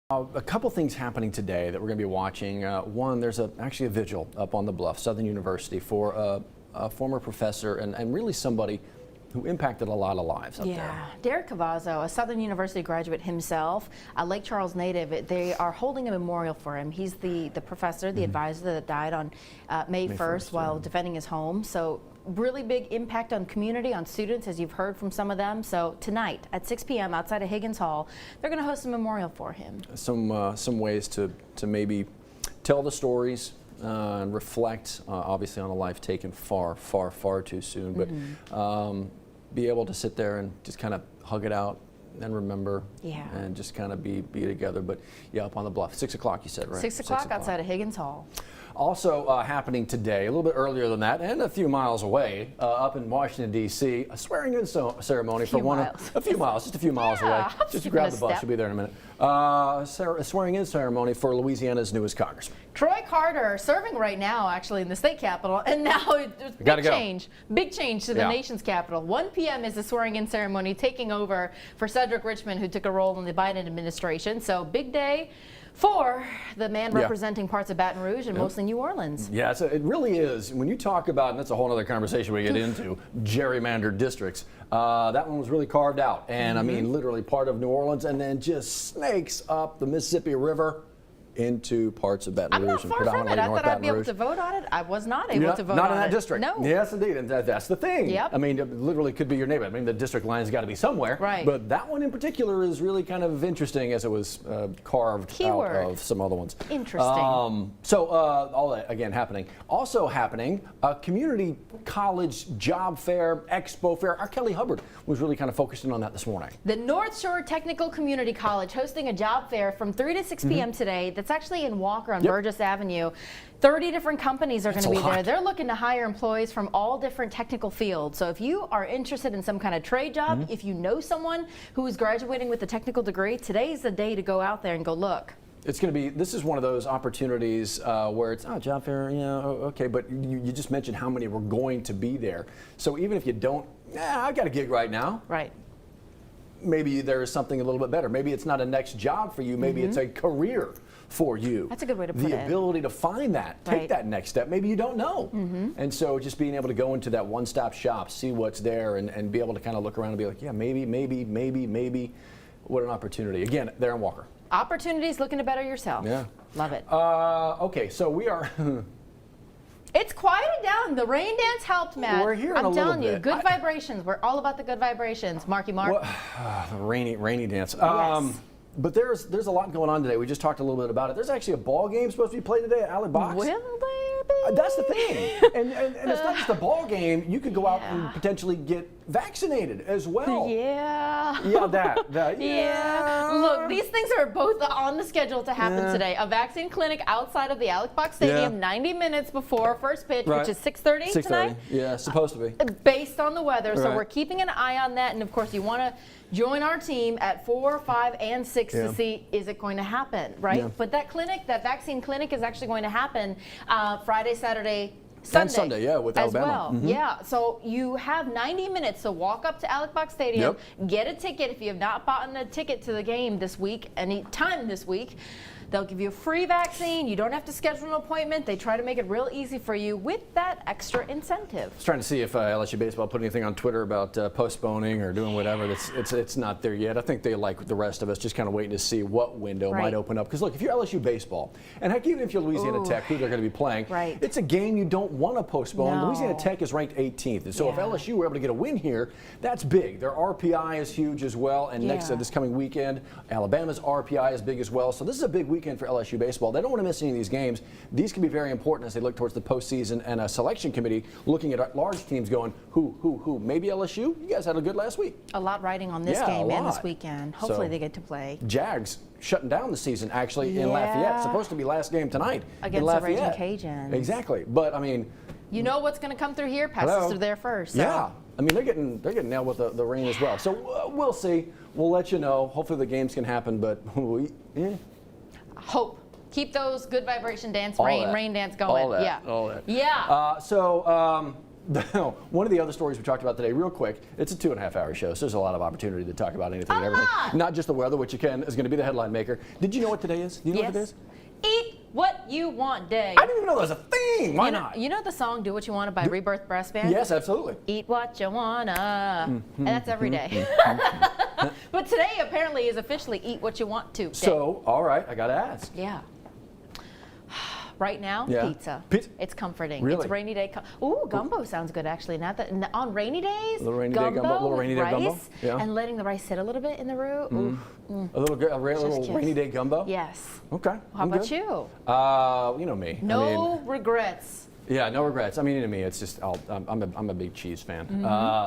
A couple things happening today that we're going to be watching. One, there's actually a vigil up on the bluff, Southern University, for a former professor and really somebody who impacted a lot of lives up there. Yeah, Derek Cavazzo, a Southern University graduate himself, a Lake Charles native. They are holding a memorial for him. He's the professor, the advisor that died on May 1st while defending his home. So really big impact on community, on students, as you've heard from some of them. So tonight at 6 p.m. outside of Higgins Hall, they're going to host a memorial for him. Some ways to maybe tell the stories and reflect, obviously, on a life taken far too soon. But be able to sit there and just kind of hug it out and remember, and just kind of be together. But yeah, up on the bluff, 6 o'clock, you said, right? 6 o'clock outside of Higgins Hall. Also happening today, a little bit earlier than that, and a few miles away, up in Washington, D.C., a swearing-in ceremony for a few miles, just a few miles away. Just grab the bus, you'll be there in a minute. A swearing-in ceremony for Louisiana's newest congressman. Troy Carter, serving right now, actually, in the state capitol, and now it's big change to the nation's capital. 1 p.m. is the swearing-in ceremony, taking over for Cedric Richmond, who took a role in the Biden administration. So big day for the man representing parts of Baton Rouge and mostly New Orleans. Yeah, so it really is. When you talk about, and that's a whole other conversation we get into, gerrymandered districts, that one was really carved out. And I mean, literally part of New Orleans, and then just snakes up the Mississippi River into parts of Baton Rouge. I'm not far from it. I thought I'd be able to vote on it. I was not able to vote on it. Not in that district. No. Yes, indeed. And that's the thing. Yep. I mean, it literally could be your neighbor. I mean, the district line's got to be somewhere. Right. But that one in particular is really kind of interesting as it was carved out of some other ones. Interesting. So all that, again, happening. Also happening, a community college job fair, expo fair. Our Kelly Hubbard was really kind of focusing on that this morning. The North Shore Technical Community College hosting a job fair from 3 to 6 p.m. today. That's actually in Walker on Burgess Avenue. 30 different companies are going to be there. They're looking to hire employees from all different technical fields. So if you are interested in some kind of trade job, if you know someone who is graduating with a technical degree, today's the day to go out there and go look. It's going to be, this is one of those opportunities where it's, job fair, okay, but you just mentioned how many were going to be there. So even if you don't, I've got a gig right now. Right. Maybe there is something a little bit better. Maybe it's not a next job for you. Maybe it's a career for you. That's a good way to put it. The ability to find that, take that next step. Maybe you don't know. And so just being able to go into that one-stop shop, see what's there, and be able to kind of look around and be like, yeah, maybe. What an opportunity. Again, there in Walker. Opportunities, looking to better yourself. Yeah. Love it. Okay, so we are... It's quieted down. The rain dance helped, Matt. We're hearing I'm telling you, bit. good vibrations. We're all about the good vibrations. Marky Mark. The rainy dance. Yes. But there's a lot going on today. We just talked a little bit about it. There's actually a ball game supposed to be played today at Alley Box. Will there be? That's the thing. and it's not just a ball game. You could go out and potentially get vaccinated as well. Yeah. Yeah, that. Yeah. Look, these things are both on the schedule to happen today. A vaccine clinic outside of the Alley Box Stadium 90 minutes before first pitch, which is 6:30 tonight. Yeah, supposed to be. Based on the weather. So we're keeping an eye on that. And of course, you want to join our team at 4, 5, and 6 to see, is it going to happen, right? But that clinic, that vaccine clinic is actually going to happen Friday, Saturday, Sunday. And Sunday, with as Alabama. Well. Yeah, so you have 90 minutes to walk up to Alley Box Stadium, get a ticket. If you have not bought a ticket to the game this week, any time this week, they'll give you a free vaccine. You don't have to schedule an appointment. They try to make it real easy for you with that extra incentive. I was trying to see if LSU baseball put anything on Twitter about postponing or doing whatever. It's not there yet. I think they, like the rest of us, just kind of waiting to see what window might open up. Because look, if you're LSU baseball, and heck, even if you're Louisiana Tech, who they're going to be playing, it's a game you don't want to postpone. No. Louisiana Tech is ranked 18th, and so if LSU were able to get a win here, that's big. Their RPI is huge as well, and this coming weekend, Alabama's RPI is big as well. So this is a big weekend for LSU baseball. They don't want to miss any of these games. These can be very important as they look towards the postseason, and a selection committee looking at large teams going, who? Maybe LSU? You guys had a good last week. A lot riding on this game and this weekend. Hopefully they get to play. Jags shutting down the season actually in Lafayette. Supposed to be last game tonight against the Raging Cajuns. Exactly. But I mean, you know what's going to come through here? Passes through there first. So. Yeah. I mean, they're getting nailed with the rain as well. So we'll see. We'll let you know. Hopefully the games can happen, but hope. Keep those good vibration dance, rain dance going. All that. Yeah. All that. Yeah. One of the other stories we talked about today, real quick, it's a 2.5-hour show, so there's a lot of opportunity to talk about anything and everything. Not just the weather, which again is going to be the headline maker. Did you know what today is? Do you know what it is? Eat what you want day. I didn't even know that was a thing. Why not? You know the song "Do What You Wanna" by Rebirth Brass Band? Yes, absolutely. Eat what you wanna, and that's every day. But today apparently is officially Eat What You Want to day. So, all right, I got to ask. Yeah. Right now, pizza. It's comforting. Really? It's rainy day. Ooh, gumbo sounds good actually. Not that on rainy days. Little rainy day gumbo. Little rainy day rice, gumbo. Yeah. And letting the rice sit a little bit in the roux. A little rainy day gumbo. Yes. Okay. How about you? You know me. No regrets. Yeah, no regrets. I mean, to me, it's just I'm a big cheese fan,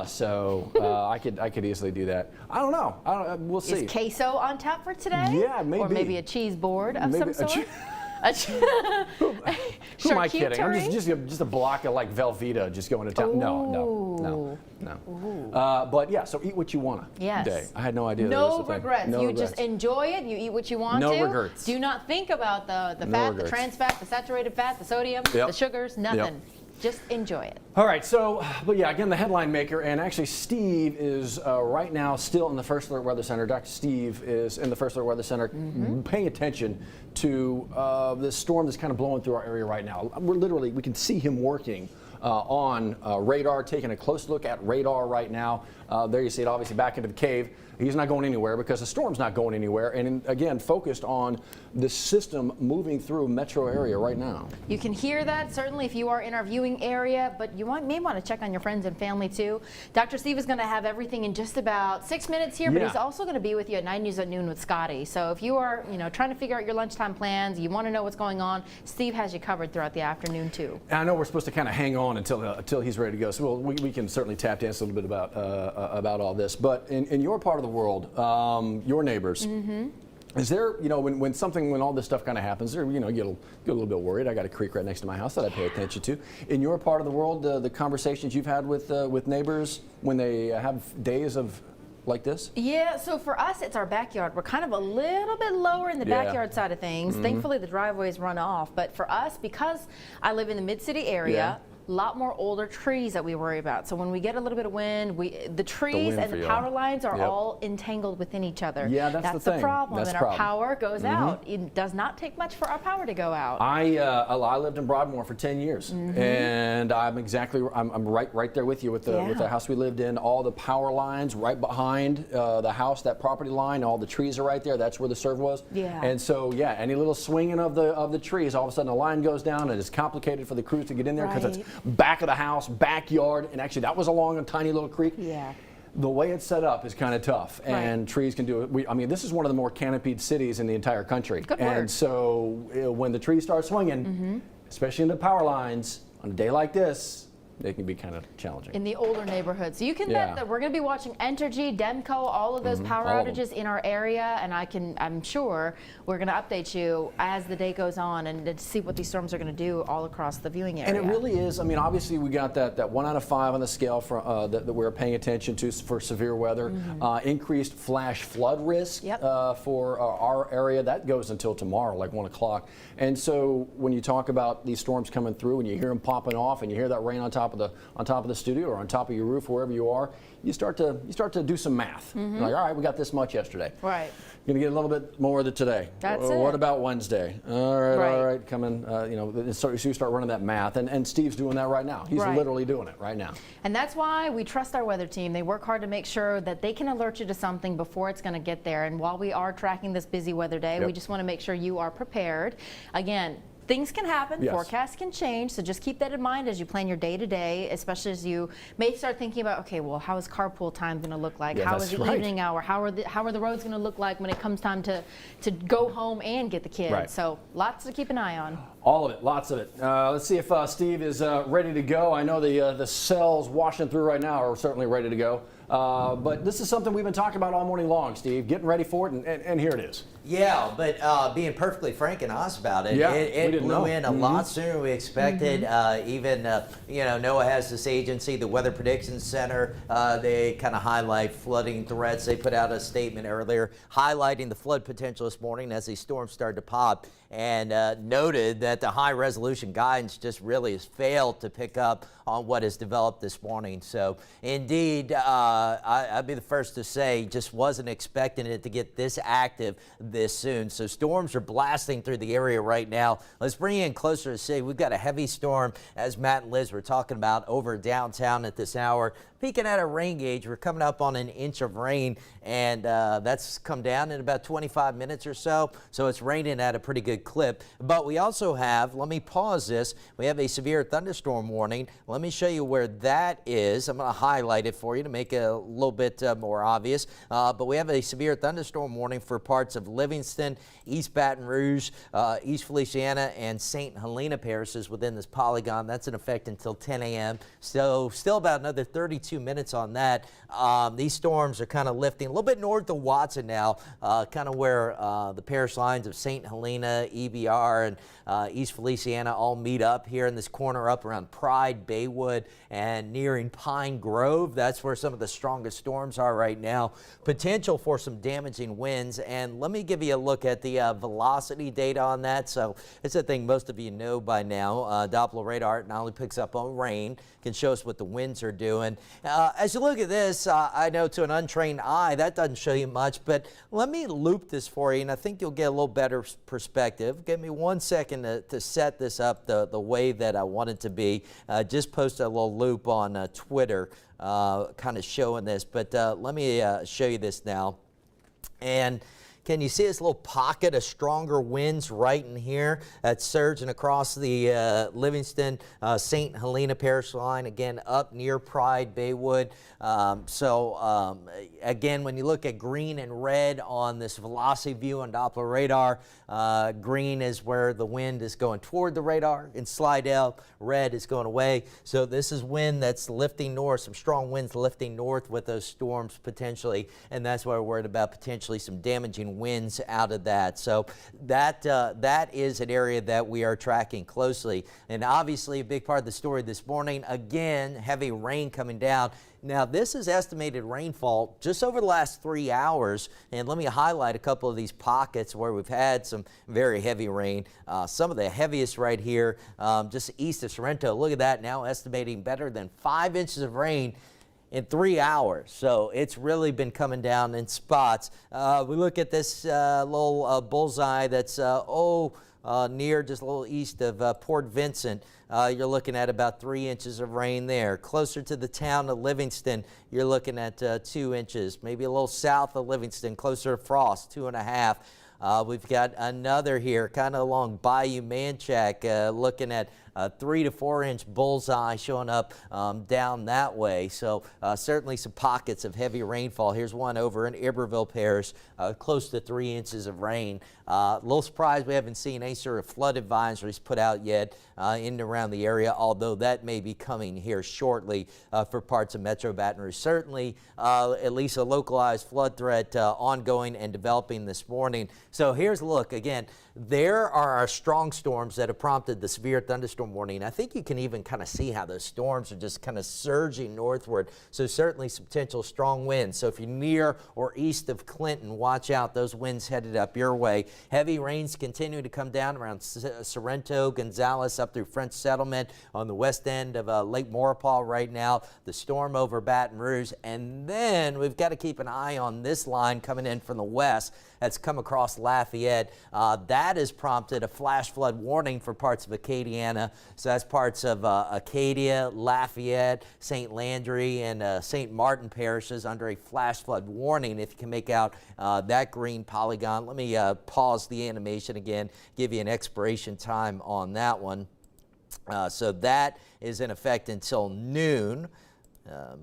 so I could easily do that. I don't know. We'll see. Is queso on tap for today? Yeah, maybe. Or maybe a cheese board of some sort. Who am I kidding? I'm just a block of like Velveeta just going to town. No. But yeah, so eat what you wanna. Yes. Day. I had no idea. No regrets. No you regrets. just enjoy it. You eat what you want to. No regrets. Do not think about the fat, the trans fat, the saturated fat, the sodium, the sugars, nothing. Just enjoy it. All right, so, but yeah, again, the headline maker, and actually Steve is right now still in the First Alert Weather Center. Dr. Steve is in the First Alert Weather Center paying attention to this storm that's kind of blowing through our area right now. We can see him working on radar, taking a close look at radar right now. There you see it, obviously back into the cave. He's not going anywhere because the storm's not going anywhere. And again, focused on the system moving through metro area right now. You can hear that certainly if you are in our viewing area, but you may want to check on your friends and family too. Dr. Steve is going to have everything in just about 6 minutes here, but he's also going to be with you at 9 News at Noon with Scotty. So if you are, trying to figure out your lunchtime plans, you want to know what's going on, Steve has you covered throughout the afternoon too. And I know we're supposed to kind of hang on until he's ready to go, so we can certainly tap dance a little bit about all this. But in your part of the world, your neighbors. Is there, when all this stuff kind of happens, you get a little bit worried. I got a creek right next to my house that I pay attention to. In your part of the world, the conversations you've had with neighbors when they have days of like this? Yeah, so for us, it's our backyard. We're kind of a little bit lower in the backyard side of things. Thankfully, the driveways run off. But for us, because I live in the mid-city area, a lot more older trees that we worry about. So when we get a little bit of wind, the trees and the power lines are all entangled within each other. Yeah, that's the problem. And our power goes out. It does not take much for our power to go out. I lived in Broadmoor for 10 years, and I'm right there with you with the house we lived in. All the power lines right behind the house, that property line, all the trees are right there. That's where the serve was. Yeah. And so any little swinging of the trees, all of a sudden the line goes down, and it's complicated for the crews to get in there because it's back of the house, backyard, and actually that was along a tiny little creek. Yeah. The way it's set up is kind of tough, and trees can do it. This is one of the more canopied cities in the entire country. Good word. And so when the trees start swinging, especially in the power lines, on a day like this, they can be kind of challenging. In the older neighborhoods. So you can bet that we're going to be watching Entergy, Demco, all of those power outages in our area, and I'm sure we're going to update you as the day goes on and to see what these storms are going to do all across the viewing area. And it really is, obviously we got that 1 out of 5 on the scale for, that we're paying attention to for severe weather. Increased flash flood risk for our area. That goes until tomorrow, like 1 o'clock. And so when you talk about these storms coming through and you hear them popping off and you hear that rain on top of the studio or on top of your roof, wherever you are, you start to do some math. Like, all right, we got this much yesterday. Right. You're gonna get a little bit more of it today. That's it. What about Wednesday? All right, coming. So you start running that math, and Steve's doing that right now. He's literally doing it right now. And that's why we trust our weather team. They work hard to make sure that they can alert you to something before it's going to get there. And while we are tracking this busy weather day, we just want to make sure you are prepared. Again, things can happen, forecasts can change, so just keep that in mind as you plan your day-to-day, especially as you may start thinking about, okay, well, how is carpool time going to look like? How is the evening hour? How are the roads going to look like when it comes time to go home and get the kids? So lots to keep an eye on. All of it, lots of it. Let's see if Steve is ready to go. I know the cells washing through right now are certainly ready to go. But this is something we've been talking about all morning long, Steve. Getting ready for it, and here it is. Yeah, but being perfectly frank and honest about it, it blew in a lot sooner than we expected. Even, NOAA has this agency, the Weather Prediction Center. They kind of highlight flooding threats. They put out a statement earlier highlighting the flood potential this morning as these storms started to pop. and noted that the high resolution guidance just really has failed to pick up on what has developed this morning. So indeed, I'd be the first to say, just wasn't expecting it to get this active this soon. So storms are blasting through the area right now. Let's bring you in closer to see. We've got a heavy storm, as Matt and Liz were talking about, over downtown at this hour. Peeking at a rain gauge, we're coming up on an inch of rain, and that's come down in about 25 minutes or so. So it's raining at a pretty good clip. But we also have, let me pause this, we have a severe thunderstorm warning. Let me show you where that is. I'm going to highlight it for you to make it a little bit more obvious. But we have a severe thunderstorm warning for parts of Livingston, East Baton Rouge, East Feliciana, and St. Helena parishes within this polygon. That's in effect until 10 a.m. So still about another 32 minutes on that. These storms are kind of lifting a little bit north of Watson now, kind of where the parish lines of St. Helena, EBR, and East Feliciana all meet up here in this corner up around Pride, Baywood, and nearing Pine Grove. That's where some of the strongest storms are right now. Potential for some damaging winds. And let me give you a look at the velocity data on that. So it's a thing most of you know by now. Doppler radar not only picks up on rain, can show us what the winds are doing. As you look at this, I know to an untrained eye that doesn't show you much, but let me loop this for you, and I think you'll get a little better perspective. Give me 1 second to set this up the way that I want it to be. Just posted a little loop on Twitter kind of showing this, but let me show you this now. And can you see this little pocket of stronger winds right in here that's surging across the Livingston, St. Helena parish line, again, up near Pride, Baywood. Again, when you look at green and red on this velocity view on Doppler radar, green is where the wind is going toward the radar. In Slidell, red is going away. So this is wind that's lifting north, some strong winds lifting north with those storms potentially, and that's why we're worried about potentially some damaging winds out of that. So that is an area that we are tracking closely. And obviously a big part of the story this morning, again, heavy rain coming down. Now, this is estimated rainfall just over the last 3 hours, and let me highlight a couple of these pockets where we've had some very heavy rain. Some of the heaviest right here, just east of Sorrento. Look at that, now estimating better than 5 inches of rain in 3 hours. So it's really been coming down in spots. We look at this little bullseye that's near just a little east of Port Vincent. You're looking at about 3 inches of rain there. Closer to the town of Livingston, you're looking at 2 inches. Maybe a little south of Livingston, closer to Frost, 2.5. We've got another here, kind of along Bayou Manchac, looking at 3 to 4 inch bullseye showing up down that way. So certainly some pockets of heavy rainfall. Here's one over in Iberville Parish, close to 3 inches of rain. A little surprised we haven't seen any sort of flood advisories put out yet in and around the area, although that may be coming here shortly for parts of Metro Baton Rouge. Certainly at least a localized flood threat ongoing and developing this morning. So here's a look again. There are our strong storms that have prompted the severe thunderstorm warning. I think you can even kind of see how those storms are just kind of surging northward. So certainly some potential strong winds. So if you're near or east of Clinton, watch out. Those winds headed up your way. Heavy rains continue to come down around Sorrento, Gonzales, up through French Settlement on the west end of Lake Maurepas right now. The storm over Baton Rouge. And then we've got to keep an eye on this line coming in from the west that's come across Lafayette. That has prompted a flash flood warning for parts of Acadiana. So that's parts of Acadia, Lafayette, St. Landry, and St. Martin parishes under a flash flood warning, if you can make out that green polygon. Let me pause the animation again, give you an expiration time on that one. So that is in effect until noon.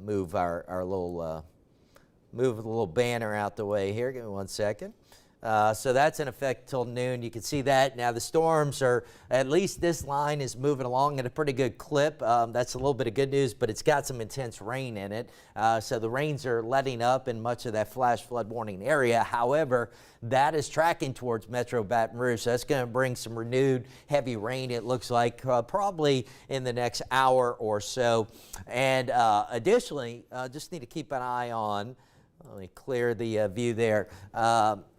Move our little move the little banner out the way here. Give me 1 second. So that's in effect till noon. You can see that. Now the storms are, at least this line is moving along at a pretty good clip. That's a little bit of good news, but it's got some intense rain in it. So the rains are letting up in much of that flash flood warning area. However, that is tracking towards Metro Baton Rouge. So that's going to bring some renewed heavy rain, it looks like, probably in the next hour or so. And additionally, just need to keep an eye on, let me clear the view there.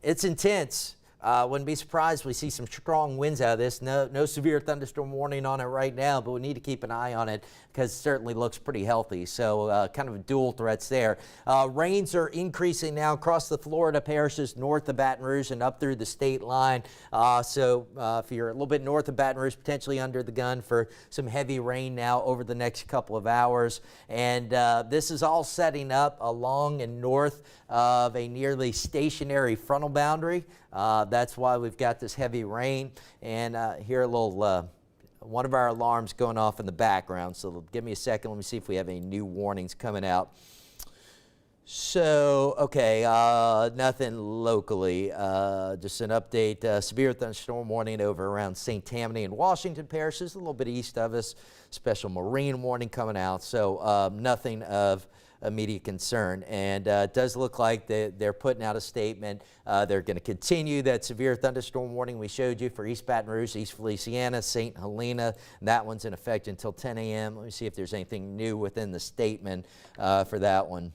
It's intense, Wouldn't be surprised if we see some strong winds out of this. No severe thunderstorm warning on it right now, but we need to keep an eye on it because it certainly looks pretty healthy. So kind of dual threats there. Rains are increasing now across the Florida parishes north of Baton Rouge and up through the state line. So if you're a little bit north of Baton Rouge, potentially under the gun for some heavy rain now over the next couple of hours. And this is all setting up along and north of a nearly stationary frontal boundary. That's why we've got this heavy rain. And here a little one of our alarms going off in the background. So give me a second. Let me see if we have any new warnings coming out. So, okay, nothing locally. Just an update. Severe thunderstorm warning over around St. Tammany and Washington parishes, a little bit east of us. Special marine warning coming out. So nothing of immediate concern. And it does look like they're putting out a statement. They're going to continue that severe thunderstorm warning we showed you for East Baton Rouge, East Feliciana, St. Helena. That one's in effect until 10 a.m. Let me see if there's anything new within the statement for that one.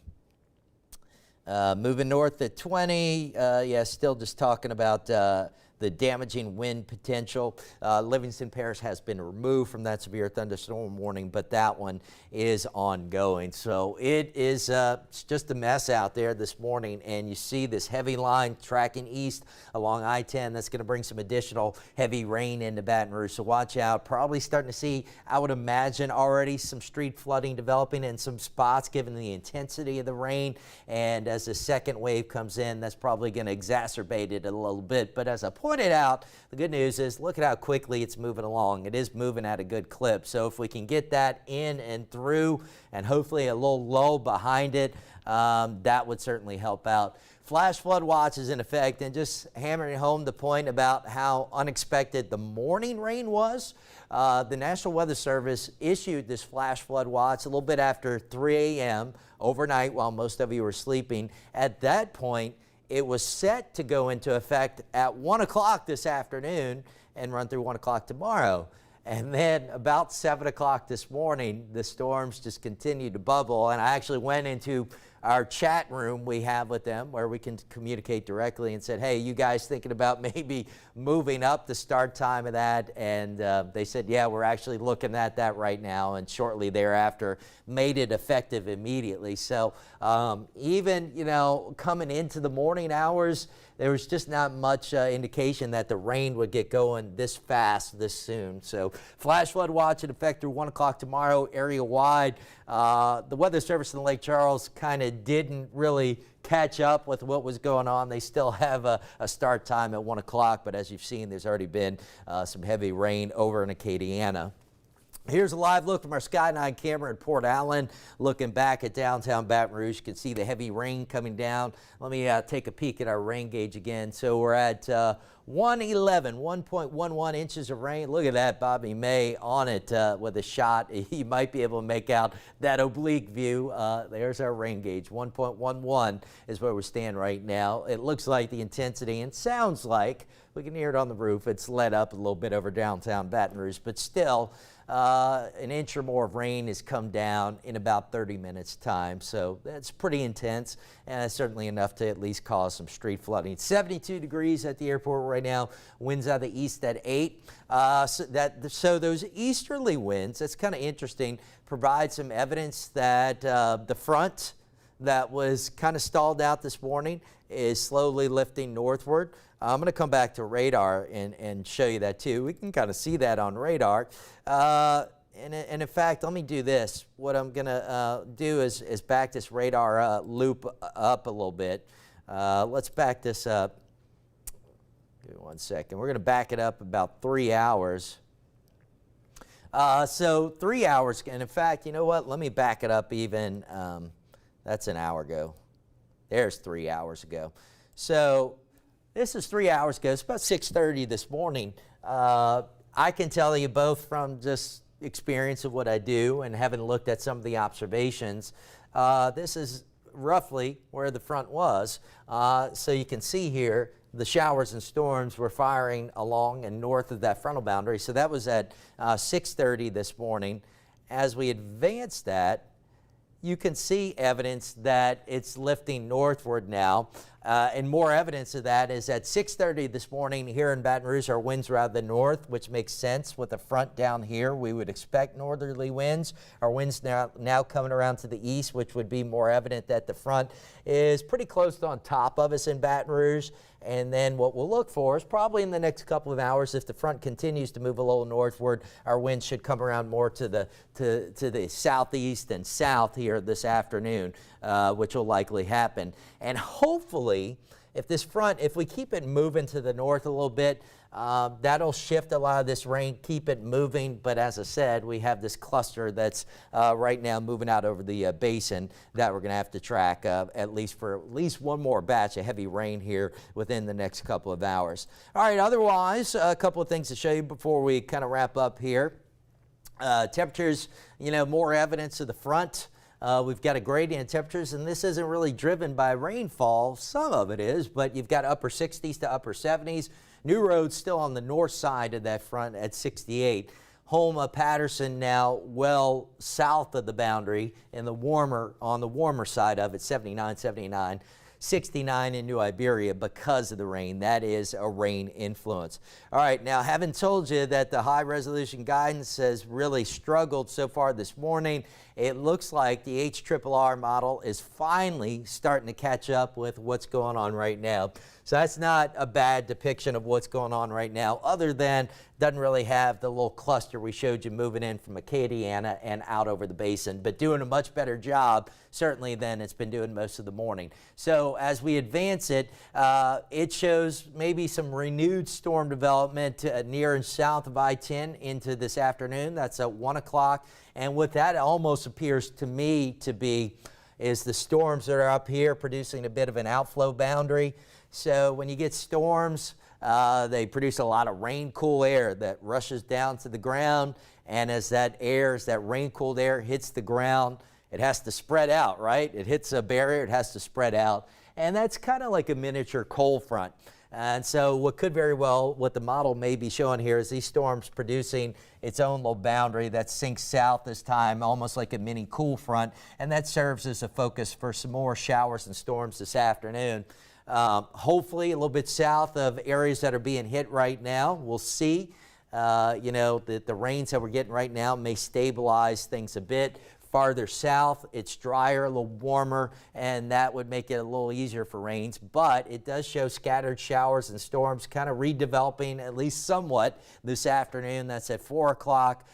Moving north at 20, yeah, still just talking about the damaging wind potential. Livingston Parish has been removed from that severe thunderstorm warning, but that one is ongoing. So it is it's just a mess out there this morning, and you see this heavy line tracking east along I-10. That's going to bring some additional heavy rain into Baton Rouge, so watch out. Probably starting to see, I would imagine, already some street flooding developing in some spots given the intensity of the rain, and as the second wave comes in, that's probably going to exacerbate it a little bit. But as I pointed out, the good news is look at how quickly it's moving along. It is moving at a good clip. So if we can get that in and through and hopefully a little lull behind it, that would certainly help out. Flash flood watch is in effect, and just hammering home the point about how unexpected the morning rain was. The National Weather Service issued this flash flood watch a little bit after 3 a.m. overnight while most of you were sleeping. At that point, it was set to go into effect at 1 o'clock this afternoon and run through 1 o'clock tomorrow. And then about 7 o'clock this morning, the storms just continued to bubble. And I actually went into our chat room we have with them where we can communicate directly and said, hey, you guys thinking about maybe moving up the start time of that? And they said, yeah, we're actually looking at that right now. And shortly thereafter made it effective immediately. So even, you know, coming into the morning hours, there was just not much indication that the rain would get going this fast this soon. So flash flood watch in effect through 1 o'clock tomorrow, area wide. The Weather Service in Lake Charles kind of didn't really catch up with what was going on. They still have a start time at 1 o'clock, but as you've seen, there's already been some heavy rain over in Acadiana. Here's a live look from our Sky 9 camera in Port Allen. Looking back at downtown Baton Rouge, you can see the heavy rain coming down. Let me take a peek at our rain gauge again. So we're at 1.11 inches of rain. Look at that, Bobby May on it with a shot. You might be able to make out that oblique view. There's our rain gauge. 1.11 is where we stand right now. It looks like the intensity and sounds like, we can hear it on the roof, it's let up a little bit over downtown Baton Rouge, but still an inch or more of rain has come down in about 30 minutes time. So that's pretty intense, and it's certainly enough to at least cause some street flooding. 72 degrees at the airport right now, winds out of the east at 8. So those easterly winds, that's kind of interesting, provide some evidence that the front that was kind of stalled out this morning is slowly lifting northward. I'm going to come back to radar and show you that too. We can kind of see that on radar. And in fact, let me do this. What I'm going to do is back this radar loop up a little bit. Let's back this up. Give me 1 second. We're going to back it up about 3 hours. So 3 hours, and in fact, you know what? Let me back it up even. That's an hour ago. There's 3 hours ago. So this is 3 hours ago. It's about 6:30 this morning. I can tell you both from just experience of what I do and having looked at some of the observations, this is roughly where the front was. So you can see here the showers and storms were firing along and north of that frontal boundary. So that was at 6:30 this morning. As we advance that, you can see evidence that it's lifting northward now. And more evidence of that is at 6:30 this morning here in Baton Rouge, our winds are out of the north, which makes sense with the front down here. We would expect northerly winds. Our winds now coming around to the east, which would be more evident that the front is pretty close to on top of us in Baton Rouge. And then what we'll look for is probably in the next couple of hours, if the front continues to move a little northward, our winds should come around more to the southeast and south here this afternoon, which will likely happen. And hopefully, if we keep it moving to the north a little bit, that'll shift a lot of this rain, keep it moving. But as I said, we have this cluster that's right now moving out over the basin that we're going to have to track at least one more batch of heavy rain here within the next couple of hours. All right, otherwise, a couple of things to show you before we kind of wrap up here. Temperatures, more evidence of the front. We've got a gradient in temperatures, and this isn't really driven by rainfall. Some of it is, but you've got upper 60s to upper 70s. New Road's still on the north side of that front at 68. Houma, Patterson now well south of the boundary and on the warmer side of it, 79, 79. 69 in New Iberia because of the rain. That is a rain influence. All right, now having told you that the high resolution guidance has really struggled so far this morning, it looks like the HRRR model is finally starting to catch up with what's going on right now. So that's not a bad depiction of what's going on right now, other than doesn't really have the little cluster we showed you moving in from Acadiana and out over the basin, but doing a much better job certainly than it's been doing most of the morning. So as we advance it, it shows maybe some renewed storm development near and south of I-10 into this afternoon. That's at 1 o'clock. And what that almost appears to me to be is the storms that are up here producing a bit of an outflow boundary. So when you get storms, they produce a lot of rain-cool air that rushes down to the ground. And as that rain-cooled air hits the ground, it has to spread out, right? It hits a barrier, it has to spread out. And that's kind of like a miniature cold front. And so what the model may be showing here is these storms producing its own little boundary that sinks south this time, almost like a mini cool front. And that serves as a focus for some more showers and storms this afternoon. Hopefully a little bit south of areas that are being hit right now. We'll see. The rains that we're getting right now may stabilize things a bit. Farther south, it's drier, a little warmer, and that would make it a little easier for rains. But it does show scattered showers and storms kind of redeveloping at least somewhat this afternoon. That's at 4 o'clock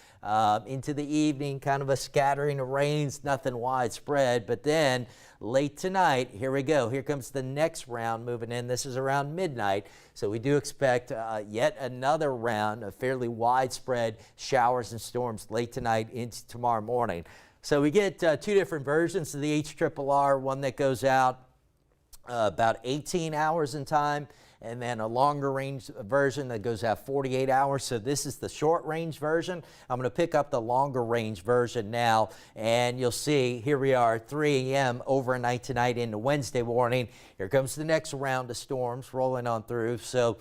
into the evening, kind of a scattering of rains, nothing widespread. But then late tonight, here we go. Here comes the next round moving in. This is around midnight. So we do expect yet another round of fairly widespread showers and storms late tonight into tomorrow morning. So we get two different versions of the HRRR, one that goes out about 18 hours in time, and then a longer range version that goes out 48 hours. So this is the short range version. I'm going to pick up the longer range version now, and you'll see here we are 3 a.m. overnight tonight into Wednesday morning. Here comes the next round of storms rolling on through. So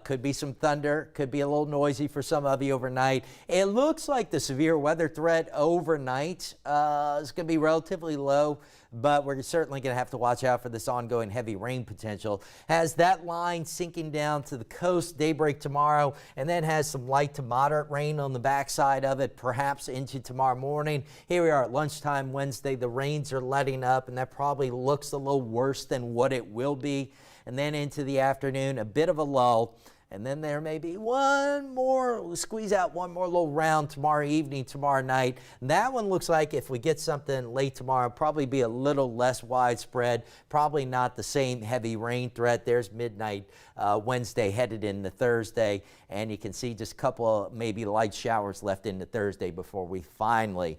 could be some thunder, could be a little noisy for some of you overnight. It looks like the severe weather threat overnight is going to be relatively low, but we're certainly going to have to watch out for this ongoing heavy rain potential. Has that line sinking down to the coast daybreak tomorrow, and then has some light to moderate rain on the backside of it, perhaps into tomorrow morning. Here we are at lunchtime Wednesday. The rains are letting up, and that probably looks a little worse than what it will be. And then into the afternoon, a bit of a lull. And then there may be squeeze out one more little round tomorrow evening, tomorrow night. And that one looks like if we get something late tomorrow, probably be a little less widespread, probably not the same heavy rain threat. There's midnight Wednesday headed into Thursday. And you can see just a couple of maybe light showers left into Thursday before we finally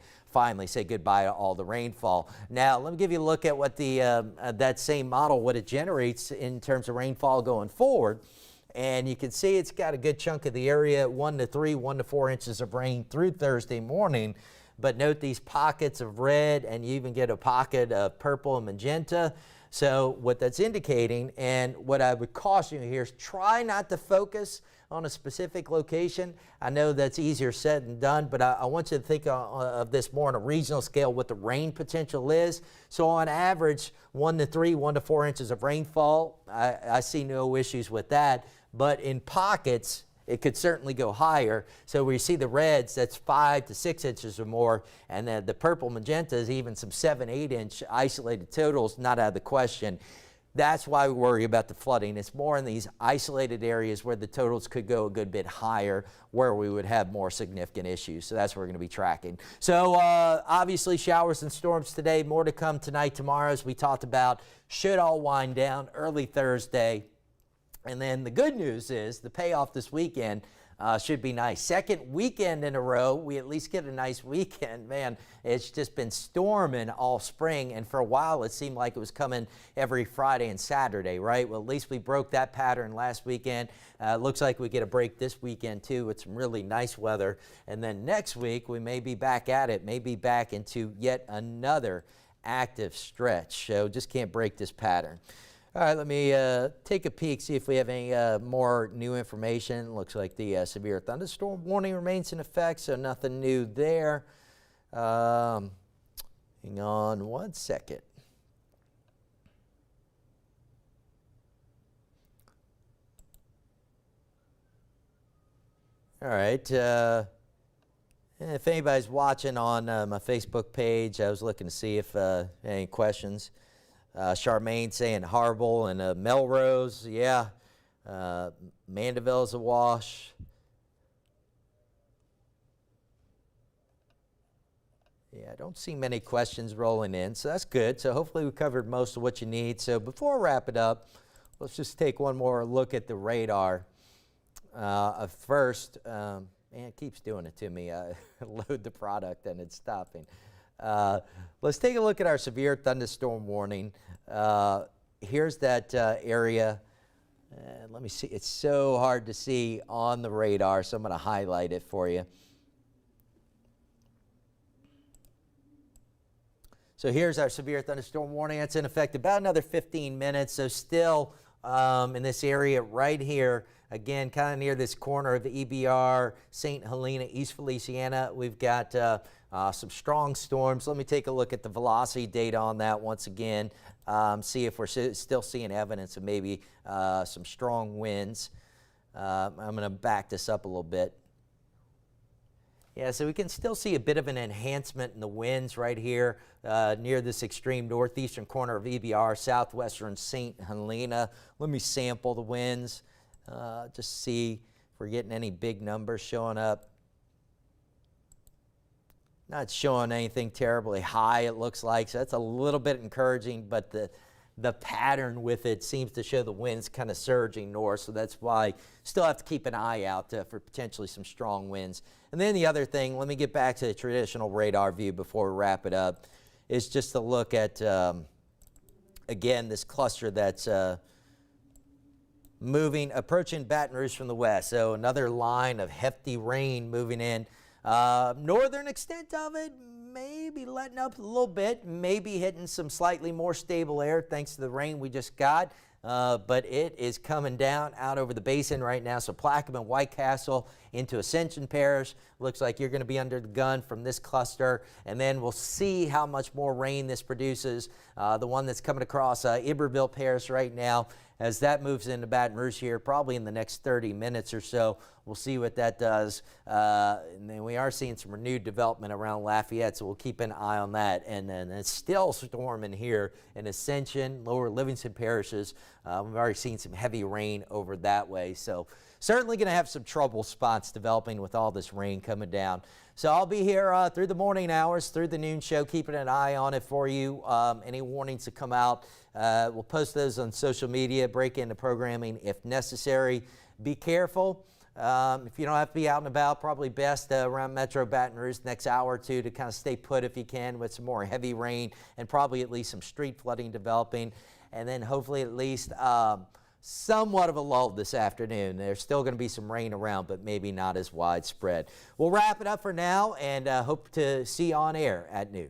say goodbye to all the rainfall. Now, let me give you a look at what that same model, what it generates in terms of rainfall going forward. And you can see it's got a good chunk of the area, 1 to 4 inches of rain through Thursday morning. But note these pockets of red, and you even get a pocket of purple and magenta. So what that's indicating, and what I would caution you here, is try not to focus on a specific location. I know that's easier said than done, but I want you to think of this more on a regional scale, what the rain potential is. So on average, 1 to 3, 1 to 4 inches of rainfall, I see no issues with that. But in pockets, it could certainly go higher. So where you see the reds, that's 5 to 6 inches or more, and then the purple magenta is even some 7, 8 inch isolated totals, not out of the question. That's why we worry about the flooding. It's more in these isolated areas where the totals could go a good bit higher, where we would have more significant issues. So that's what we're going to be tracking. So obviously showers and storms today, more to come tonight, tomorrow, as we talked about. Should all wind down early Thursday. And then the good news is the payoff this weekend should be nice. Second weekend in a row, we at least get a nice weekend. Man, it's just been storming all spring, and for a while it seemed like it was coming every Friday and Saturday, right? Well, at least we broke that pattern last weekend. Looks like we get a break this weekend too with some really nice weather. And then next week we may be back at it, maybe back into yet another active stretch. So just can't break this pattern. All right, let me take a peek, see if we have any more new information. Looks like the severe thunderstorm warning remains in effect, so nothing new there. Hang on 1 second. All right. If anybody's watching on my Facebook page, I was looking to see if any questions. Charmaine saying Harble and Melrose, yeah. Mandeville's a wash. Yeah, I don't see many questions rolling in, so that's good. So hopefully we covered most of what you need. So before I wrap it up, let's just take one more look at the radar. First, man, it keeps doing it to me. I load the product and it's stopping. Let's take a look at our severe thunderstorm warning. Here's that area. Let me see. It's so hard to see on the radar, so I'm going to highlight it for you. So here's our severe thunderstorm warning. That's in effect about another 15 minutes. So still in this area right here, again, kind of near this corner of the EBR, St. Helena, East Feliciana, we've got some strong storms. Let me take a look at the velocity data on that once again, see if we're still seeing evidence of maybe some strong winds. I'm going to back this up a little bit. Yeah, so we can still see a bit of an enhancement in the winds right here near this extreme northeastern corner of EBR, southwestern St. Helena. Let me sample the winds, just see if we're getting any big numbers showing up. Not showing anything terribly high, it looks like, so that's a little bit encouraging, but the pattern with it seems to show the winds kind of surging north, so that's why still have to keep an eye out for potentially some strong winds. And then the other thing, let me get back to the traditional radar view before we wrap it up, is just to look at, again, this cluster that's approaching Baton Rouge from the west, so another line of hefty rain moving in. Northern extent of it, maybe letting up a little bit, maybe hitting some slightly more stable air thanks to the rain we just got. But it is coming down out over the basin right now. So Plaquemine, White Castle into Ascension Parish. Looks like you're going to be under the gun from this cluster. And then we'll see how much more rain this produces. The one that's coming across Iberville Parish right now, as that moves into Baton Rouge here, probably in the next 30 minutes or so. We'll see what that does. And then we are seeing some renewed development around Lafayette, so we'll keep an eye on that. And then it's still storming here in Ascension, Lower Livingston parishes. We've already seen some heavy rain over that way. So certainly going to have some trouble spots developing with all this rain coming down. So I'll be here through the morning hours, through the noon show, keeping an eye on it for you. Any warnings that come out, we'll post those on social media, break into programming if necessary. Be careful. If you don't have to be out and about, probably best around Metro Baton Rouge next hour or two to kind of stay put if you can with some more heavy rain and probably at least some street flooding developing. And then hopefully at least somewhat of a lull this afternoon. There's still going to be some rain around, but maybe not as widespread. We'll wrap it up for now and hope to see you on air at noon.